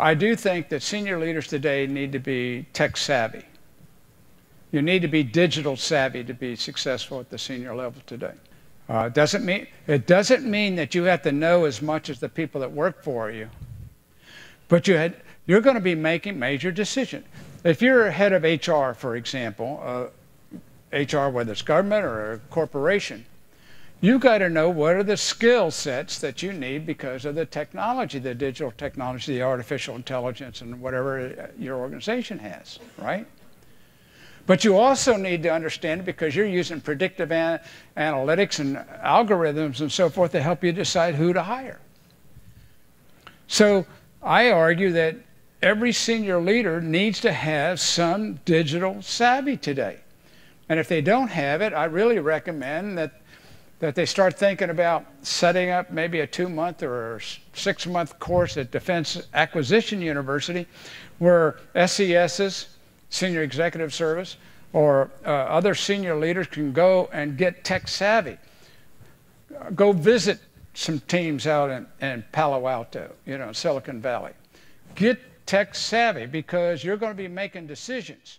I do think that senior leaders today need to be tech savvy. You need to be digital savvy to be successful at the senior level today. It doesn't mean that you have to know as much as the people that work for you, but you're going to be making major decisions. If you're head of HR, for example, HR, whether it's government or a corporation, you've got to know what are the skill sets that you need because of the technology, the digital technology, the artificial intelligence, and whatever your organization has, right? But you also need to understand it because you're using predictive analytics and algorithms and so forth to help you decide who to hire. So I argue that every senior leader needs to have some digital savvy today. And if they don't have it, I really recommend that they start thinking about setting up maybe a 2-month or 6-month course at Defense Acquisition University where SESs, Senior Executive Service, or other senior leaders can go and get tech savvy. Go visit some teams out in Palo Alto, Silicon Valley. Get tech savvy because you're going to be making decisions.